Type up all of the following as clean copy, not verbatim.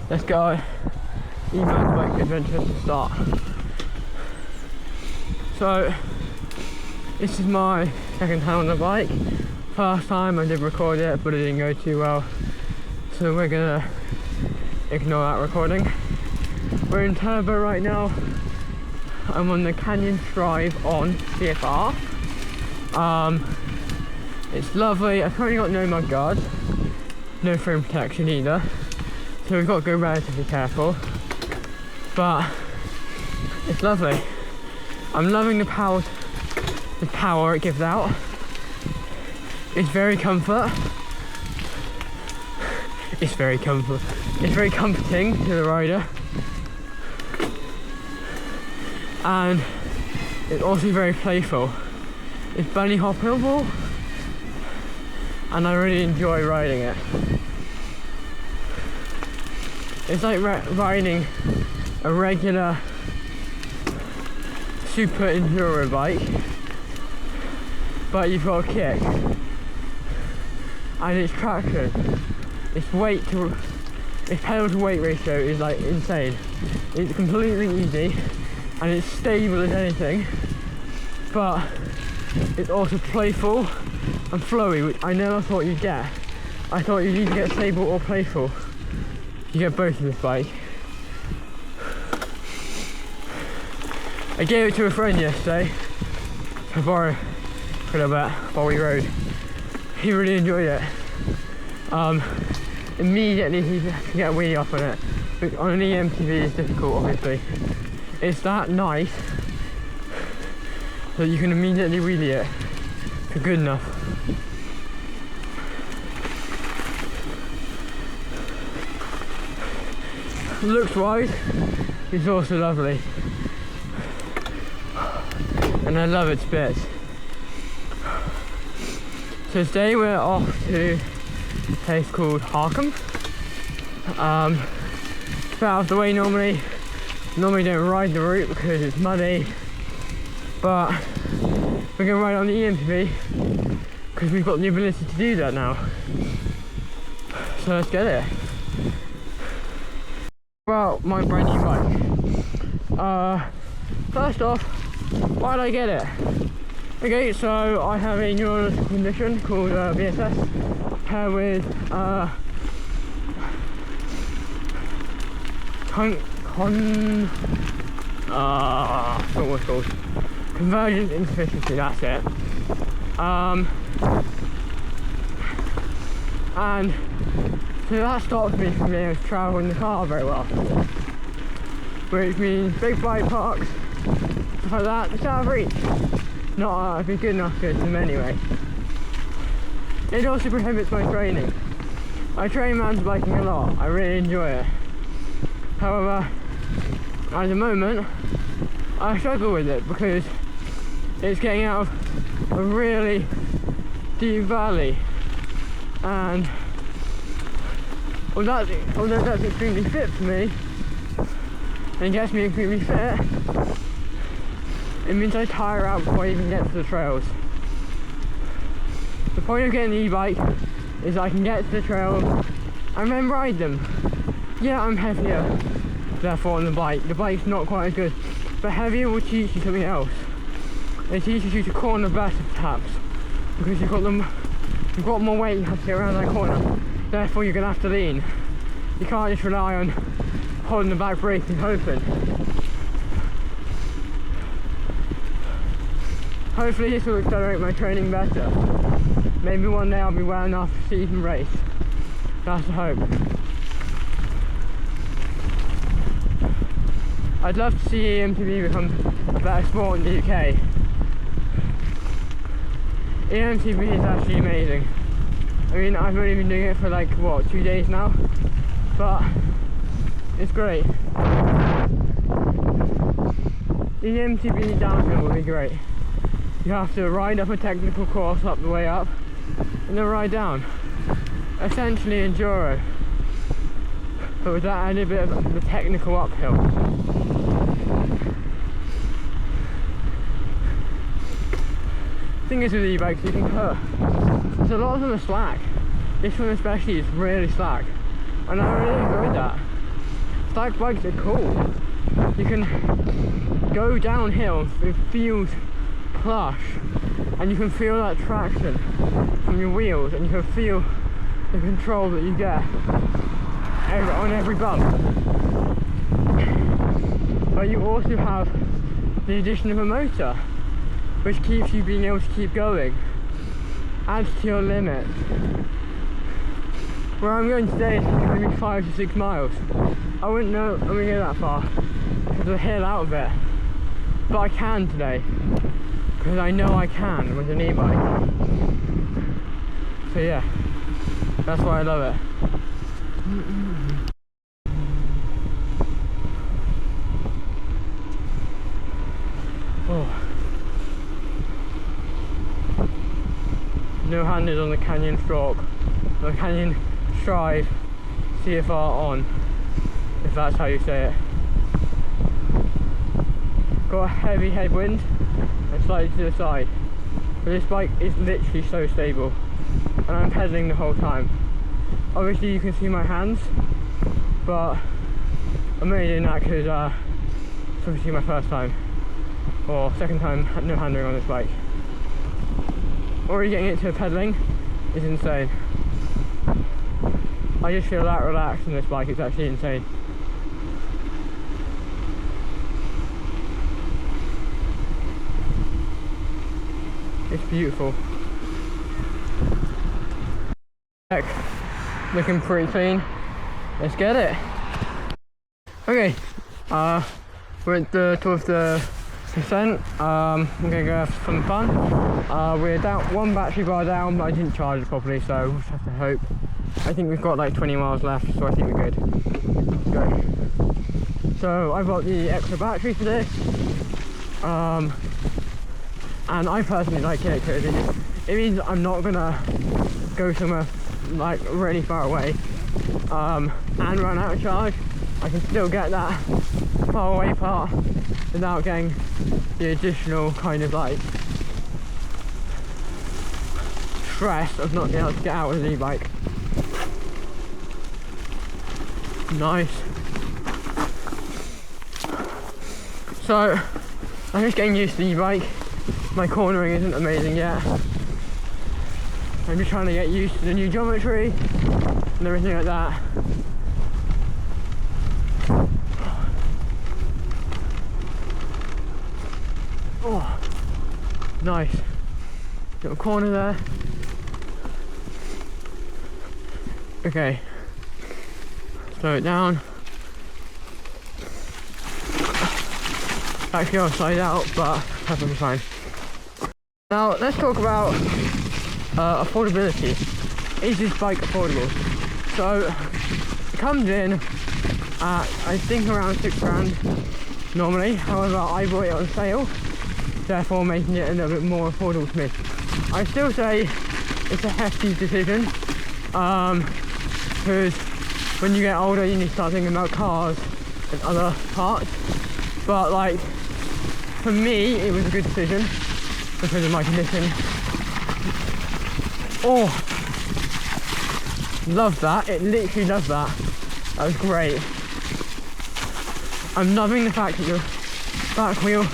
let's get our e-mountain bike adventure to start. So this is my second time on the bike. First time I did record it, but it didn't go too well, so we're gonna ignore that recording. We're in Turbo right now. I'm on the Canyon Drive on CFR. It's lovely. I've currently got no mud guards, no frame protection either, so we've got to go relatively careful, but it's lovely. I'm loving the power it gives out. It's very It's very comforting to the rider, and it's also very playful. It's bunny hoppable, and I really enjoy riding it. It's like riding a regular super enduro bike, but you've got a kick, and its traction, its pedal to weight ratio is like insane. It's completely easy, and it's stable as anything, but it's also playful and flowy, which I never thought you'd get. I thought you'd either get stable or playful. You get both of this bike. I gave it to a friend yesterday to borrow for a little bit while we rode. He really enjoyed it. Immediately he can get a wheelie off on it, which on an EMTB is difficult, obviously. It's that nice that you can immediately wheelie it for good enough. Looks wise, it's also lovely, and I love its bits. So today we're off to a place called Harkham. It's about out of the way normally. Normally don't ride the route because it's muddy, but we're going to ride on the EMTB because we've got the ability to do that now. So let's get it. Well, my brand new bike. First off, why did I get it? Okay, so I have a neurological condition called VSS, paired with I forgot what it's called. Convergence insufficiency, that's it. And so that stops me from being able to travel in the car very well. Which means big bike parks, stuff like that, just out of reach. Not I'd be good enough to go to them anyway. It also prohibits my training. I train mountain biking a lot, I really enjoy it. However, at the moment, I struggle with it because it's getting out of a really deep valley, and although that's extremely fit for me and gets me extremely fit, it means I tire out before I even get to the trails. The point of getting the e-bike is I can get to the trails and then ride them. Yeah, I'm heavier, therefore on the bike's not quite as good, but heavier will teach you something else. It teaches you to corner better perhaps, because you've got more weight you have to get around that corner, therefore you're going to have to lean. You can't just rely on holding the back brake and hoping. Hopefully this will accelerate my training better. Maybe one day I'll be well enough to even race. That's the hope. I'd love to see EMTB become a better sport in the UK. EMTB is actually amazing. I mean, I've only been doing it for like, what, 2 days now? But it's great. EMTB downhill will be great. You have to ride up a technical course up the way up, and then ride down. Essentially enduro, but with that added bit of the technical uphill. Thing is with e-bikes, you can put, there's a lot of them are slack. This one especially is really slack, and I really enjoyed that. Stack bikes are cool. You can go downhill, it feels plush, and you can feel that traction from your wheels, and you can feel the control that you get on every bump. But you also have the addition of a motor, which keeps you being able to keep going, adds to your limit. Where I'm going today is going to be 5 to 6 miles. I wouldn't know I'm going to go that far because of the hill out of it, but I can today because I know I can with an e-bike. So yeah, that's why I love it. Oh. No handers on the Canyon stroke. The Canyon Strive CFR on, if that's how you say it. Got a heavy headwind and slightly to the side, but this bike is literally so stable, and I'm pedaling the whole time. Obviously you can see my hands, but I'm only doing that because it's obviously my first time, or second time no handling on this bike. Already getting into pedaling is insane. I just feel that relaxed on this bike, it's actually insane. It's beautiful. Looking pretty clean. Let's get it. Okay, we're at the top of the descent. I'm gonna go have some fun. We're down one battery bar down, but I didn't charge it properly, so we'll just have to hope. I think we've got like 20 miles left, so I think we're good. Let's go. So I bought the extra battery for this, and I personally like it because it means I'm not gonna go somewhere like really far away and run out of charge. I can still get that far away part without getting the additional kind of like stress of not being able to get out with an e-bike. Nice. So I'm just getting used to the e-bike. My cornering isn't amazing yet. I'm just trying to get used to the new geometry and everything like that. Oh, nice. Little corner there. Okay. Slow it down. Actually I'll slide out, but perfectly fine. Now let's talk about affordability. Is this bike affordable? So it comes in at I think around £6 normally. However, I bought it on sale, therefore making it a little bit more affordable to me. I still say it's a hefty decision, because when you get older you need to start thinking about cars and other parts. But like, for me it was a good decision because of my condition. Oh, love that, it literally loved that. That was great. I'm loving the fact that the back wheel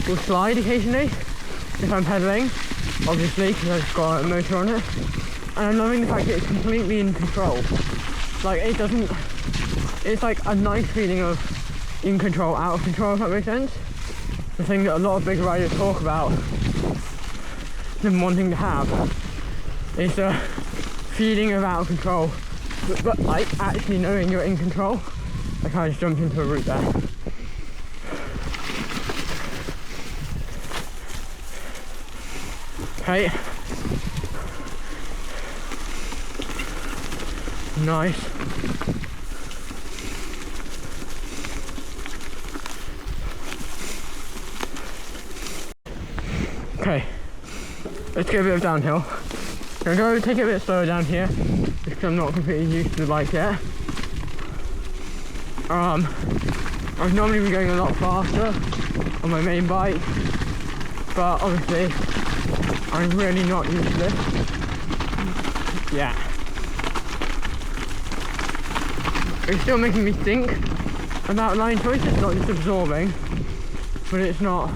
will slide occasionally if I'm pedaling, obviously because I've got a motor on it. And I'm loving the fact that it's completely in control. Like, it doesn't, it's like a nice feeling of in control, out of control, if that makes sense. The thing that a lot of big riders talk about them wanting to have is a feeling of out of control, but like actually knowing you're in control. I kind of just jumped into a route there. Okay. Nice. Okay, let's get a bit of downhill. I'm going to take it a bit slower down here because I'm not completely used to the bike yet. I'd normally be going a lot faster on my main bike, but obviously I'm really not used to this. Yeah. It's still making me think about line choice. It's not just absorbing, but it's not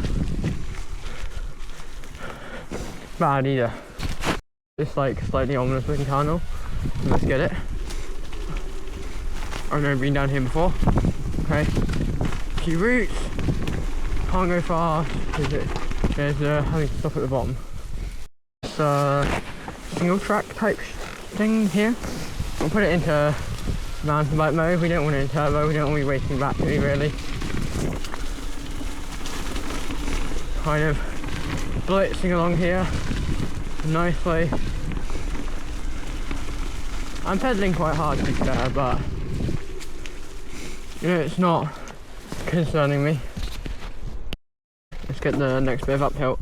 bad either. It's like slightly ominous looking tunnel. Let's get it. I've never been down here before. Okay, a few routes. Can't go fast. There's having to stop at the bottom. It's a single track type thing here. We'll put it into mountain bike mode. We don't want it in turbo. We don't want to be wasting battery really. Kind of blitzing along here nicely. I'm pedaling quite hard to be fair, but you know, it's not concerning me. Let's get the next bit of uphill.